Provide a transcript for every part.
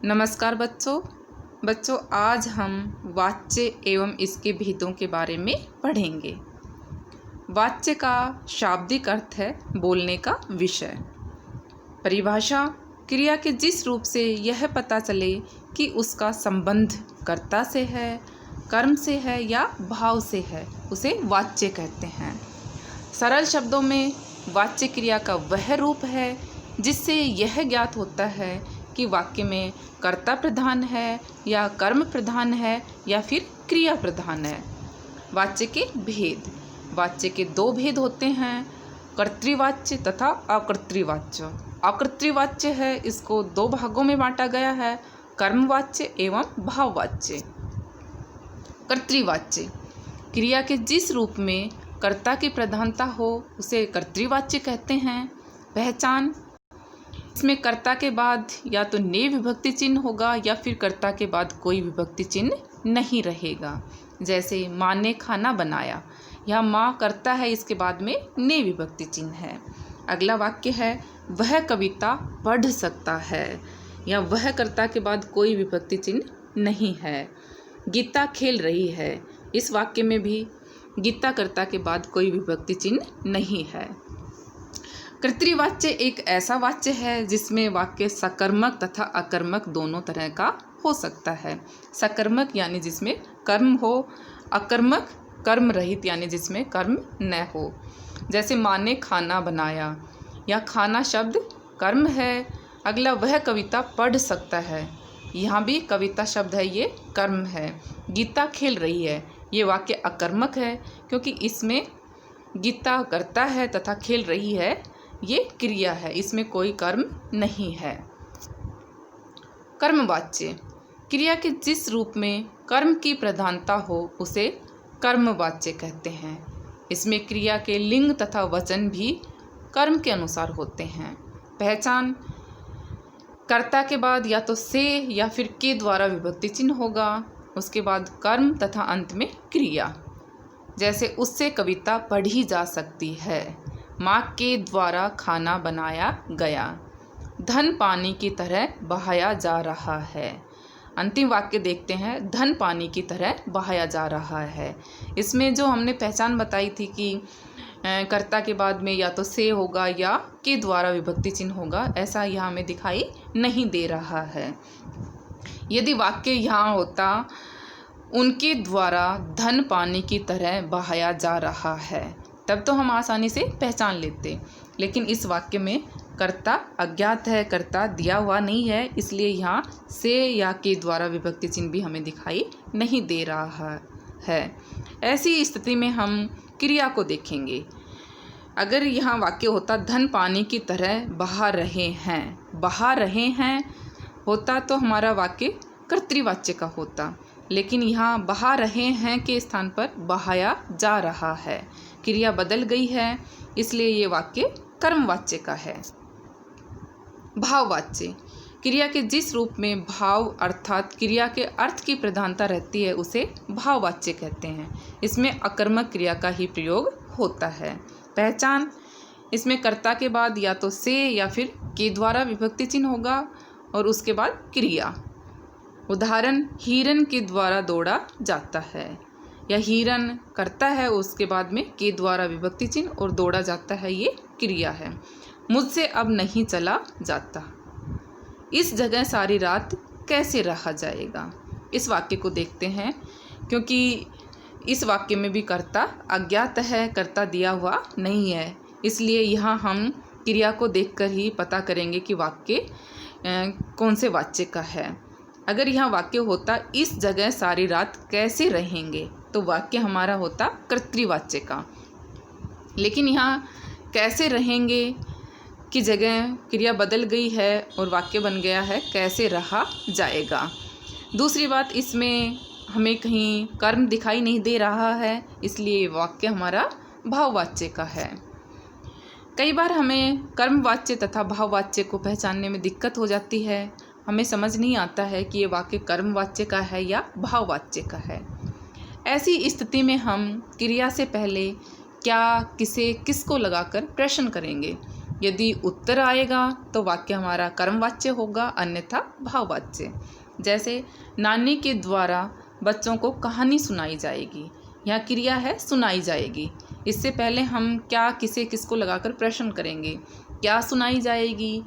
नमस्कार बच्चों आज हम वाच्य एवं इसके भेदों के बारे में पढ़ेंगे। वाच्य का शाब्दिक अर्थ है बोलने का विषय। परिभाषा क्रिया के जिस रूप से यह पता चले कि उसका संबंध कर्ता से है, कर्म से है या भाव से है, उसे वाच्य कहते हैं। सरल शब्दों में वाच्य क्रिया का वह रूप है जिससे यह ज्ञात होता है कि वाक्य में कर्ता प्रधान है या कर्म प्रधान है या फिर क्रिया प्रधान है। वाच्य के भेद। वाच्य के दो भेद होते हैं, कर्तृवाच्य तथा अकर्तृवाच्य। अकर्तृवाच्य है, इसको दो भागों में बांटा गया है, कर्मवाच्य एवं भाववाच्य। कर्तृवाच्य क्रिया के जिस रूप में कर्ता की प्रधानता हो उसे कर्तृवाच्य कहते हैं। पहचान, इसमें कर्ता के बाद या तो ने विभक्ति चिन्ह होगा या फिर कर्ता के बाद कोई विभक्ति चिन्ह नहीं रहेगा। जैसे माँ ने खाना बनाया, यह माँ कर्ता है, इसके बाद में ने विभक्ति चिन्ह है। अगला वाक्य है वह कविता पढ़ सकता है, या वह कर्ता के बाद कोई विभक्ति चिन्ह नहीं है। गीता खेल रही है, इस वाक्य में भी गीता कर्ता के बाद कोई विभक्ति चिन्ह नहीं है। कर्तृवाच्य एक ऐसा वाच्य है जिसमें वाक्य सकर्मक तथा अकर्मक दोनों तरह का हो सकता है। सकर्मक यानी जिसमें कर्म हो, अकर्मक कर्म रहित यानी जिसमें कर्म न हो। जैसे माँ ने खाना बनाया, या खाना शब्द कर्म है। अगला वह कविता पढ़ सकता है, यहाँ भी कविता शब्द है, ये कर्म है। गीता खेल रही है, ये वाक्य अकर्मक है क्योंकि इसमें गीता करता है तथा खेल रही है ये क्रिया है, इसमें कोई कर्म नहीं है। कर्मवाच्य क्रिया के जिस रूप में कर्म की प्रधानता हो उसे कर्मवाच्य कहते हैं। इसमें क्रिया के लिंग तथा वचन भी कर्म के अनुसार होते हैं। पहचान, कर्ता के बाद या तो से या फिर के द्वारा विभक्ति चिन्ह होगा, उसके बाद कर्म तथा अंत में क्रिया। जैसे उससे कविता पढ़ी जा सकती है, माँ के द्वारा खाना बनाया गया, धन पानी की तरह बहाया जा रहा है। अंतिम वाक्य देखते हैं, धन पानी की तरह बहाया जा रहा है। इसमें जो हमने पहचान बताई थी कि कर्ता के बाद में या तो से होगा या के द्वारा विभक्ति चिन्ह होगा, ऐसा यहाँ हमें दिखाई नहीं दे रहा है। यदि वाक्य यहाँ होता उनके द्वारा धन पानी की तरह बहाया जा रहा है, तब तो हम आसानी से पहचान लेते, लेकिन इस वाक्य में कर्ता अज्ञात है, कर्ता दिया हुआ नहीं है, इसलिए यहाँ से या के द्वारा विभक्ति चिन्ह भी हमें दिखाई नहीं दे रहा है। ऐसी स्थिति में हम क्रिया को देखेंगे। अगर यहाँ वाक्य होता धन पानी की तरह बहा रहे हैं होता तो हमारा वाक्य कर्तृवाच्य का होता, लेकिन यहाँ बहा रहे हैं के स्थान पर बहाया जा रहा है, क्रिया बदल गई है, इसलिए ये वाक्य कर्मवाच्य का है। भाववाच्य क्रिया के जिस रूप में भाव अर्थात क्रिया के अर्थ की प्रधानता रहती है उसे भाववाच्य कहते हैं। इसमें अकर्मक क्रिया का ही प्रयोग होता है। पहचान, इसमें कर्ता के बाद या तो से या फिर के द्वारा विभक्ति चिन्ह होगा और उसके बाद क्रिया। उदाहरण, हिरन के द्वारा दौड़ा जाता है, या हिरन करता है, उसके बाद में के द्वारा विभक्ति चिन्ह और दौड़ा जाता है, ये क्रिया है। मुझसे अब नहीं चला जाता, इस जगह सारी रात कैसे रहा जाएगा। इस वाक्य को देखते हैं, क्योंकि इस वाक्य में भी कर्ता अज्ञात है, कर्ता दिया हुआ नहीं है, इसलिए यहाँ हम क्रिया को देखकर ही पता करेंगे कि वाक्य कौन से वाच्य का है। अगर यहाँ वाक्य होता इस जगह सारी रात कैसे रहेंगे, तो वाक्य हमारा होता कर्तृवाच्य का, लेकिन यहाँ कैसे रहेंगे की जगह क्रिया बदल गई है और वाक्य बन गया है कैसे रहा जाएगा। दूसरी बात, इसमें हमें कहीं कर्म दिखाई नहीं दे रहा है, इसलिए वाक्य हमारा भाववाच्य का है। कई बार हमें कर्मवाच्य तथा भाववाच्य को पहचानने में दिक्कत हो जाती है, हमें समझ नहीं आता है कि ये वाक्य कर्मवाच्य का है या भाववाच्य का है। ऐसी स्थिति में हम क्रिया से पहले क्या, किसे, किसको लगाकर प्रश्न करेंगे। यदि उत्तर आएगा तो वाक्य हमारा कर्मवाच्य होगा, अन्यथा भाववाच्य। जैसे नानी के द्वारा बच्चों को कहानी सुनाई जाएगी। यहाँ क्रिया है सुनाई जाएगी। इससे पहले हम क्या किसे किसको लगाकर प्रश्न करेंगे। क्या सुनाई जाएगी,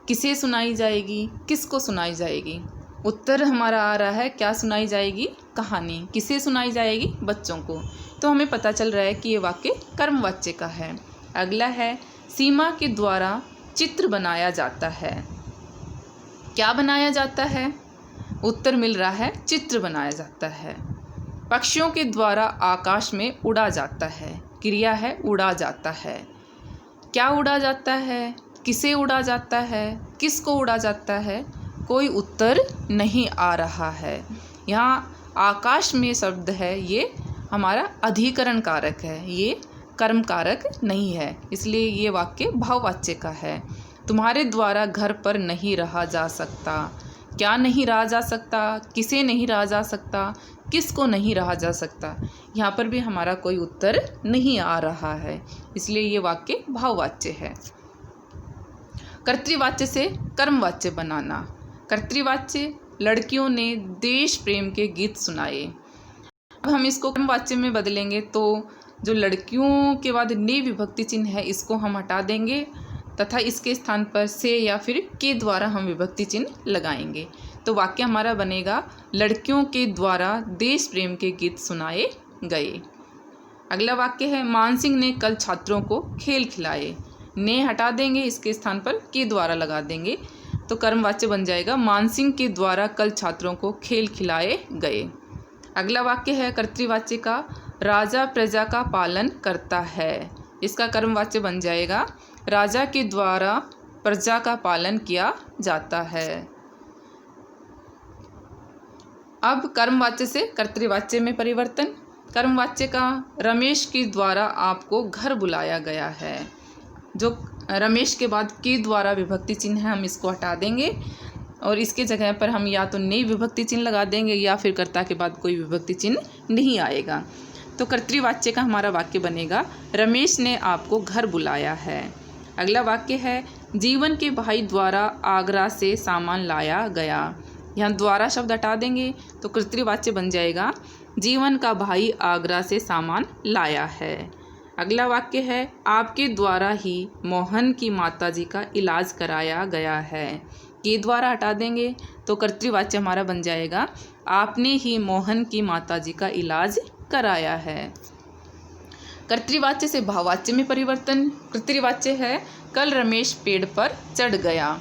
किसे सुनाई जाएगी, किसको सुनाई जाएगी। उत्तर हमारा आ रहा है क्या सुनाई जाएगी, कहानी। किसे सुनाई जाएगी, बच्चों को। तो हमें पता चल रहा है कि ये वाक्य कर्मवाच्य का है। अगला है सीमा के द्वारा चित्र बनाया जाता है। क्या बनाया जाता है, उत्तर मिल रहा है चित्र बनाया जाता है। पक्षियों के द्वारा आकाश में उड़ा जाता है। क्रिया है उड़ा जाता है। क्या उड़ा जाता है, किसे उड़ा जाता है, किसको उड़ा जाता है, कोई उत्तर नहीं आ रहा है। यहाँ आकाश में शब्द है, ये हमारा अधिकरण कारक है, ये कर्म कारक नहीं है, इसलिए ये वाक्य भाववाच्य का है। तुम्हारे द्वारा घर पर नहीं रहा जा सकता। क्या नहीं रहा जा सकता, किसे नहीं रहा जा सकता, किसको नहीं रहा जा सकता। यहाँ पर भी हमारा कोई उत्तर नहीं आ रहा है, इसलिए ये वाक्य भाववाच्य है। कर्तृवाच्य से कर्मवाच्य बनाना। कर्तृवाच्य लड़कियों ने देश प्रेम के गीत सुनाए। अब हम इसको कर्मवाच्य में बदलेंगे तो जो लड़कियों के बाद ने विभक्ति चिन्ह है इसको हम हटा देंगे तथा इसके स्थान पर से या फिर के द्वारा हम विभक्ति चिन्ह लगाएंगे। तो वाक्य हमारा बनेगा लड़कियों के द्वारा देश प्रेम के गीत सुनाए गए। अगला वाक्य है मानसिंह ने कल छात्रों को खेल खिलाए। ने हटा देंगे, इसके स्थान पर के द्वारा लगा देंगे तो कर्मवाच्य बन जाएगा मानसिंह के द्वारा कल छात्रों को खेल खिलाए गए। अगला वाक्य है कर्तृवाच्य का राजा प्रजा का पालन करता है। इसका कर्मवाच्य बन जाएगा राजा के द्वारा प्रजा का पालन किया जाता है। अब कर्मवाच्य से कर्तृवाच्य में परिवर्तन। कर्मवाच्य का रमेश के द्वारा आपको घर बुलाया गया है। जो रमेश के बाद के द्वारा विभक्ति चिन्ह है हम इसको हटा देंगे और इसके जगह पर हम या तो नई विभक्ति चिन्ह लगा देंगे या फिर कर्ता के बाद कोई विभक्ति चिन्ह नहीं आएगा। तो कर्तृवाच्य का हमारा वाक्य बनेगा रमेश ने आपको घर बुलाया है। अगला वाक्य है जीवन के भाई द्वारा आगरा से सामान लाया गया। यहाँ द्वारा शब्द हटा देंगे तो कर्तृवाच्य बन जाएगा जीवन का भाई आगरा से सामान लाया है। अगला वाक्य है आपके द्वारा ही मोहन की माताजी का इलाज कराया गया है। के द्वारा हटा देंगे तो कर्तृवाच्य हमारा बन जाएगा आपने ही मोहन की माताजी का इलाज कराया है। कर्तृवाच्य से भाववाच्य में परिवर्तन। कर्तृवाच्य है कल रमेश पेड़ पर चढ़ गया।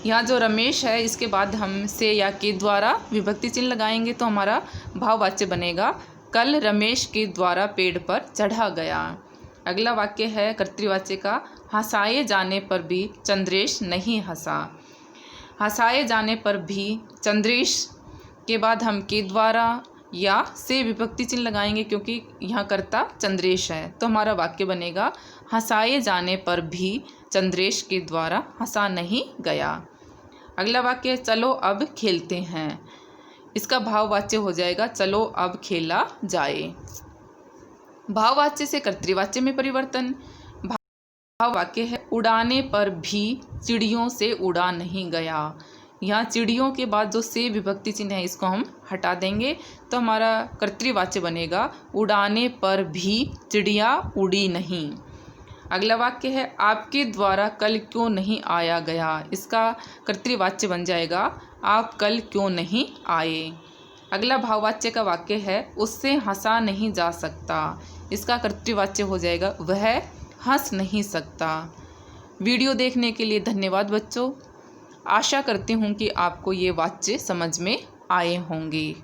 यहाँ जो रमेश है इसके बाद हम से या के द्वारा विभक्ति चिन्ह लगाएंगे तो हमारा भाववाच्य बनेगा कल रमेश के द्वारा पेड़ पर चढ़ा गया। अगला वाक्य है कर्तृवाच्य का हंसाए जाने पर भी चंद्रेश नहीं हंसा। हंसाए जाने पर भी चंद्रेश के बाद हम के द्वारा या से विभक्ति चिन्ह लगाएंगे क्योंकि यहाँ कर्ता चंद्रेश है तो हमारा वाक्य बनेगा हंसाए जाने पर भी चंद्रेश के द्वारा हंसा नहीं गया। अगला वाक्य चलो अब खेलते हैं। इसका भाववाच्य हो जाएगा चलो अब खेला जाए। भाववाच्य से कर्तृवाच्य में परिवर्तन। भाववाक्य है उड़ाने पर भी चिड़ियों से उड़ा नहीं गया। यहाँ चिड़ियों के बाद जो से विभक्ति चिन्ह है इसको हम हटा देंगे तो हमारा कर्तृवाच्य बनेगा उड़ाने पर भी चिड़िया उड़ी नहीं। अगला वाक्य है आपके द्वारा कल क्यों नहीं आया गया। इसका कर्तृवाच्य बन जाएगा आप कल क्यों नहीं आए। अगला भाववाच्य का वाक्य है उससे हंसा नहीं जा सकता। इसका कर्तृवाच्य हो जाएगा वह हंस नहीं सकता। वीडियो देखने के लिए धन्यवाद बच्चों। आशा करती हूँ कि आपको ये वाक्य समझ में आए होंगे।